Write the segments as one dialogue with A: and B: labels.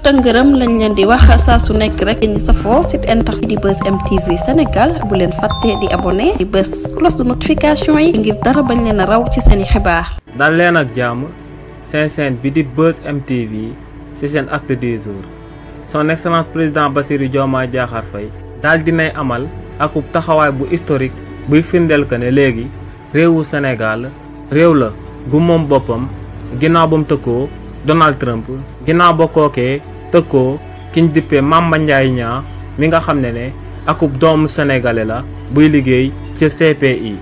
A: tëngërëm lañ leen di wax saa su nekk rek ñi safoo site internet di Buzz M TV Sénégal bu leen fàtte di abonné di bës cloche de notification yi ngir dara bañ leen a raw ci seeni xibaar.
B: dal leen ak jàmm seen chaîne bi di Buzz M TV ci seen acte du jour son excellence président Bassirou Diomaye Diakhar Faye daal dinay amal akub taxawaay bu historique buy firndeel que ne léegi réewu Sénégal réew la gu moom boppam ginnaaw ba mu tëkkoo Donald Trump ginnaaw ba kookee tëkkoo kiñ dippee Mamba Ndiaye Niang mi nga xam ne akub doomu sénégalais la buy liggéey ca CPI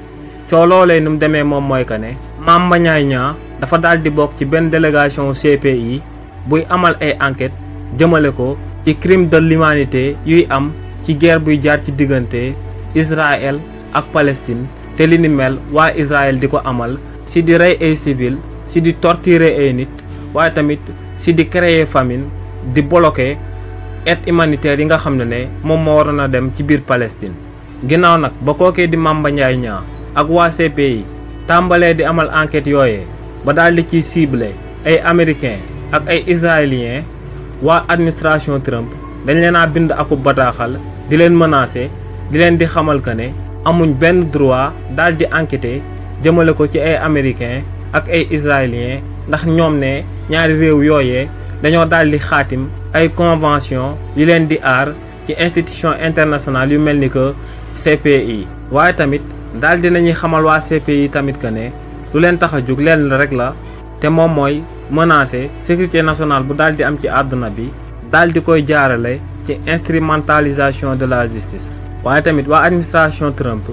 B: coo loolee nu mu demee moom mooy que ne Mamba Ndiaye Niang dafa daal di bokk ci benn délégation CPI buy amal ay enquête jëmale ko ci crime de l'humanité yuy am ci guerre buy jaar ci diggante Israël ak Palestine te li ni mel waa Israël di ko amal si di rey ay civil si di torturer ay nit waaye tamit si di créer famine di bloquer aide humanitaire yi nga xam ne moom moo waroon a dem ci biir Palestine ginnaaw nag ba kookee di Mamba Ndiaye Niang ak waa CPI tàmbalee di amal enquête yooyee ba daal di ciy ciblé ay américains ak ay israéliens waa administration Trump dañ leen a bind akub bataaxal di leen menacer di leen di xamal que ne amuñ benn droit daal di enquêter jëmale ko ci ay américains ak ay israéliens ndax ñoom ne ñaari réew yooyee dañoo daal di xaatim ay convention yu leen di aar ci institution internationale yu mel ni que CPI waaye tamit daal di nañuy xamal waa CPI tamit que ne lu leen tax a jug leen rek la te moom mooy menacer sécurité nationale bu daal di am ci àdduna bi daal di koy jaarale ci instrumentalisation de la justice waaye tamit waa administration Trump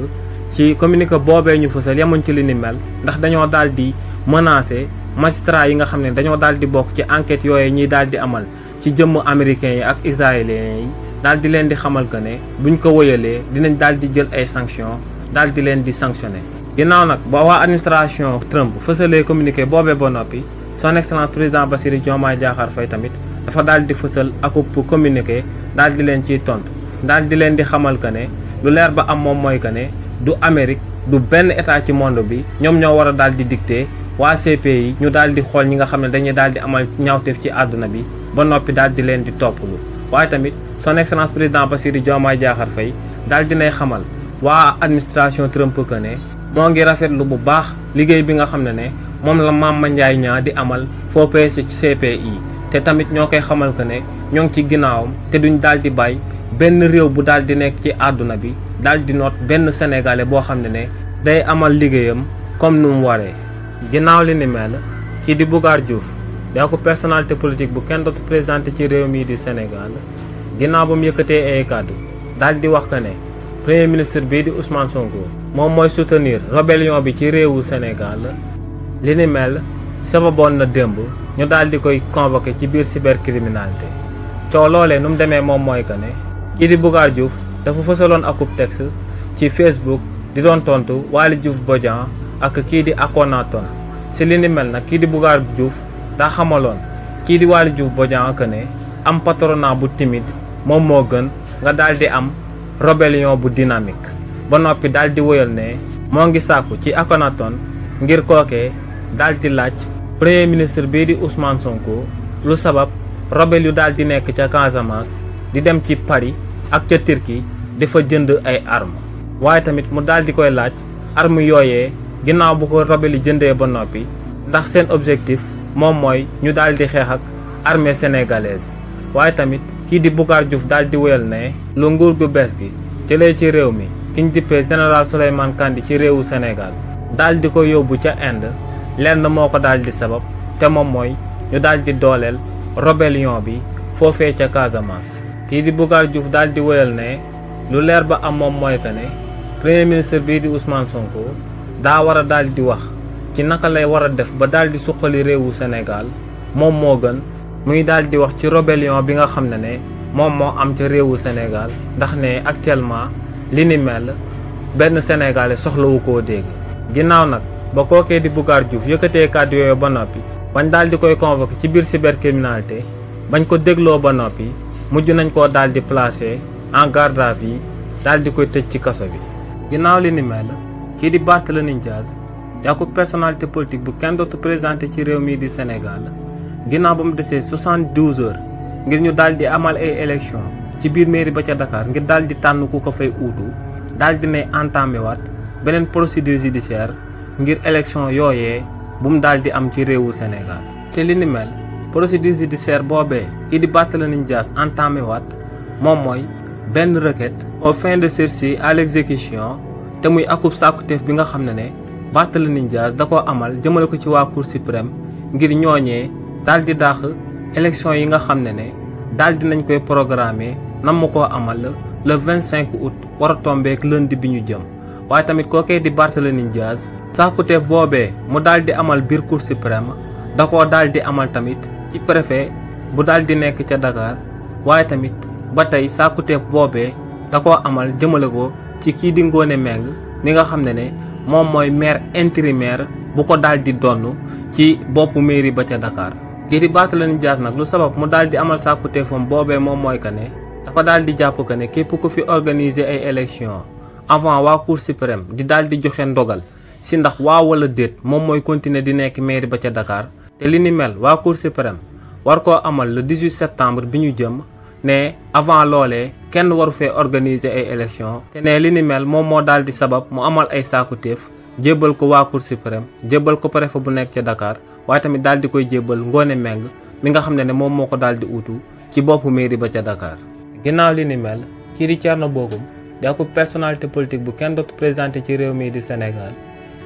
B: ci communiqué boobee ñu fësal yemuñ ci li ni mel ndax dañoo daal di menacer magistrat yi nga xam ne dañoo daal di bokk ci enquête yooyu ñiy daal di amal ci jëmm américains yi ak israéliens yi daal di leen di xamal que ne buñ ko wëyalee dinañ daal di jël ay sanctions daal di leen di sanctionner. ginnaaw nag ba waa administration Trump fësalee communiqué boobee ba noppi son excellence président Bassirou Diomaye Diakhar Faye tamit dafa daal di fësal akub communiqué daal di leen ciy tontu daal di leen di xamal que ne lu leer ba am moom mooy que ne du Amérique du benn état ci monde bi ñoom ñoo war a daal di dicter waa CPI ñu daal di xool ñi nga xam ne dañuy daal di amal ñaawteef ci àdduna bi ba noppi daal di leen di toppalu waaye tamit son excellence président Bassirou Diomaye Diakhar Faye daal dinay xamal waa administration Trump que ne moo ngi rafetlu bu baax liggéey bi nga xam ne moom la Mamba Ndiaye Niang di amal foofee ci CPI te tamit ñoo koy xamal que ne ñoo ngi ci ginnaawam te duñ daal di bàyyi benn réew bu daal di nekk ci àdduna bi daal di noot benn sénégalais boo xam ne day amal liggéeyam comme nu mu waree. ginnaaw li ni mel kii di Bougar Diouf daa ko personnalité politique bu kenn dootu présenté ci réew mii di Sénégal ginnaaw ba mu yëkkatee ay kàddu daal di wax que ne premier ministre bii di Ousmane Sonko moom mooy soutenir rébellion bi ci réewu Sénégal li ni mel sababoon na démb ñu daal di koy convoqué ci biir cybercriminalité coow loolee nu mu demee moom mooy que ne kii di Bougar Diouf dafa fësaloon akub texte ci Facebook di doon tontu Waly Diouf Bodian ak kii di Akhenaton si li ni mel nag kii di Bougar Diouf daa xamaloon kii di Waly Diouf Bodian que ne am patronat bu timide moom moo gën nga daal di am rébellion bu dynamique ba noppi daal di wëyal ne moo ngi sàkku ci Akhenaton ngir kookee daal di laaj premier ministre bii di Ousmane Sonko lu sabab rebelle yu daal di nekk ca Casamance di dem ci Paris ak ca Turquie di fa jënd ay armes waaye tamit mu daal di koy laaj armes yooyee ginnaaw bu ko rebelle yi jëndee ba noppi ndax seen objectif moom mooy ñu daal di xeex ak armée sénégalaise waaye tamit kii di Bougar Diouf daal di wéyal ne lu nguur gu bees gi jëlee ci réew mi ki ñu dippee général Souleymane Kandji ci réewu Sénégal daal di ko yóbbu ca Inde lenn moo ko daal di sabab te moom mooy ñu daal di dooleel rébellion bi foofee ca Casamance. kii di Bougar Diouf daal di wéyal ne lu leer ba am moom mooy que ne premier ministre bii di Ousmane Sonko daa war a daal di wax ci naka lay war a def ba daal di suqali réewu Sénégal moom moo gën muy daal di wax ci rébellion bi nga xam ne moom moo am ca réewu Sénégal ndax ne actuellement li ni mel benn sénégalais soxlawu koo dégg. ginnaaw nag ba kookee di Bougar Diouf yëkkatee kàddu yooyu ba noppi bañ daal di koy convoqué ci biir cybercriminalité bañ ko dégloo ba noppi mujj nañ koo daal di placé en garde à vue daal di koy tëj ci kaso bi. ginnaaw li ni mel kii di Barthélémy Dias daa ko personnalité politique bu kenn dootu présenté ci réew mii di Sénégal ginnaaw ba mu desee 72 heures ngir ñu daal di amal ay élection ci biir mairie ba ca Dakar ngir daal di tànn ku ko fay uutu daal di nay entamé waat beneen procédure judiciaire ngir élection yooyee bu mu daal di am ci réewu Sénégal. ci li ni mel procédure judiciaire boobee kii di Barthélémy Dias entamé waat moom mooy benn requête au fin de sursis à l'exécution te muy akub sàkkuteef bi nga xam ne Barthélémy Dias da koo amal jëmale ko ci waa Cour suprême ngir ñooñee daal di dàq élection yi nga xam ne daal di nañ koy programmer nam mu koo amal le 25 août war a tombeek lundi bi ñu jëm. waaye tamit kookee di Barthélémy Dias sàkkuteef boobee mu daal di amal biir Cour suprême da koo daal di amal tamit ci préfet bu daal di nekk ca Dakar waaye tamit ba tey sàkkuteef boobee da koo amal jëmale ko ci kii di Ngoné Meng mi nga xam ne moom mooy maire intérimaire bu ko daal di donn ci boppu mairie ba ca Dakar. kii di Barthélémy Dias nag lu sabab mu daal di amal sàkkuteefam boobee moom mooy que ne dafa daal di jàpp que ne képp ku fi organiser ay élection avant waa Cour suprême di daal di joxe ndogal si ndax waa wala déet moom mooy continuer di nekk mairie ba ca Dakar te li ni mel waa Cour suprême war koo amal le 18 septembre bi ñu jëm ne avant loolee kenn waru fee organiser ay élection te ne li ni mel moom moo daal di sabab mu amal ay sàkkuteef jébbal ko waa Cour suprême jébbal ko préfet bu nekk ca Dakar waaye tamit daal di koy jébbal Ngoné Meng mi nga xam ne moom moo ko daal di uutu ci boppu mairie ba ca Dakar. ginnaaw li ni mel kii di Thierno Bocoum di ak personnalité politique bu kenn dootu présenté ci réew mi di Sénégal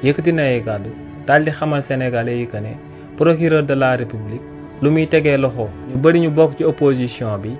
B: yëkkati na ay kàddu daal di xamal sénégalais yi que ne procureur de la république lu muy tegee loxo ñu bëri ñu bokk ci opposition bi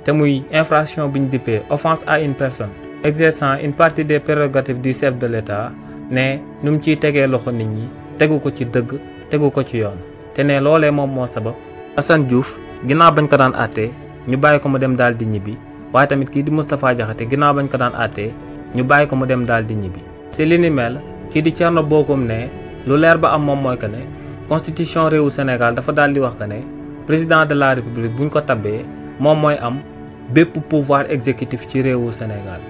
B: te muy infraction bi ñu dippee offense à une personne exerçant une partie des prérogatives du chef de l'État ne nu mu ciy tegee loxo nit ñi tegu ko ci dëgg tegu ko ci yoon te ne loolee moom moo sabab Assane Diouf ginnaaw bañ ko daan àttee ñu bàyyi ko mu dem daal di ñibbi waaye tamit kii di Moustapha Diakhaté ginnaaw bañ ko daan àttee ñu bàyyi ko mu dem daal di ñibbi. si li ni mel kii di Thierno Bocoum ne lu leer ba am moom mooy que ne constitution réewu Sénégal dafa daal di wax que ne président de la république buñ ko tabbee moom mooy am bépp pouvoir exécutif ci réewu Sénégal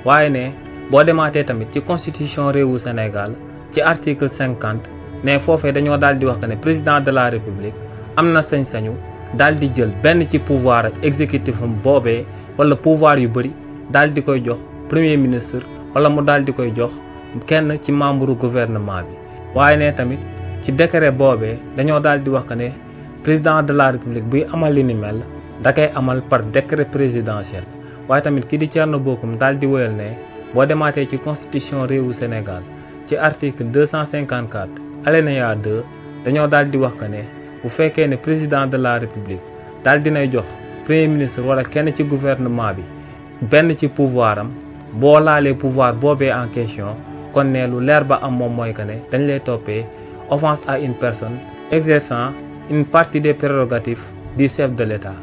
B: waaye ne boo demaatee tamit ci constitution réewu Sénégal ci article 50 ne foofee dañoo daal di wax que ne président de la république am na sañ-sañu daal di jël benn ci pouvoir exécutif am boobee wala pouvoir yu bëri daal di koy jox premier ministre wala mu daal di koy jox kenn ci membre gouvernement bi waaye ne tamit ci décret boobee dañoo daal di wax que ne président de la république buy amal li ni mel da koy amal par décret présidentiel waaye tamit kii di Thierno Bocoum daal di woyal ne boo demaatee ci constitution réewu Sénégal ci article 254 alinéa 2 dañoo daal di wax que ne bu fekkee ne président de la république daal dinay jox premier ministre wala kenn ci gouvernement bi benn ci pouvoir am boo laalee pouvoir boobee en question kon ne lu leer ba am moom mooy que ne dañ lay toppee offense à une personne exerçant une partie des prérogatives du chef de l'État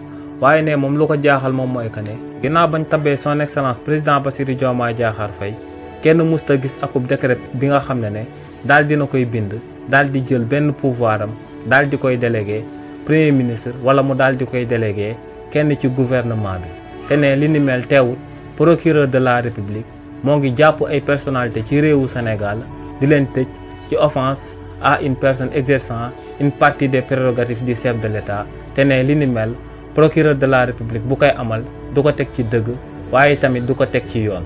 B: waaye ne moom lu ko jaaxal moom mooy que ne ginnaaw bañ tabbee son excellence président Bassirou Diomaye Diakhar Faye kenn musta gis akub décret bi nga xam ne daal dina koy bind daal di jël benn pouvoir am daal di koy délégué premier ministre wala mu daal di koy délégué kenn ci gouvernement bi te ne li ni mel teewut procureur de la république moo ngi jàpp ay personnalité ci réewu Sénégal di leen tëj ci offense à une personne exerçant une partie des prérogatives du chef de l'État te ne li ni mel procureur de la république bu koy amal du ko teg ci dëgg waaye tamit du ko teg ci yoon.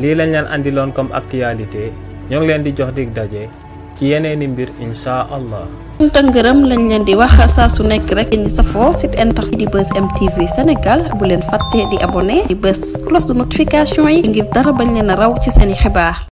B: lii lañ leen andiloon comme actualité ñoo ngi leen di jox dig daje ci yeneeni mbir incha allah.
A: te ngërëm lañ leen di wax saa su nekk rek ñi safoo site internet di Buzz MTV Sénégal bu leen fàtte di abonné di bës cloche de notification yi ngir dara bañ leen a raw ci seeni xibaar.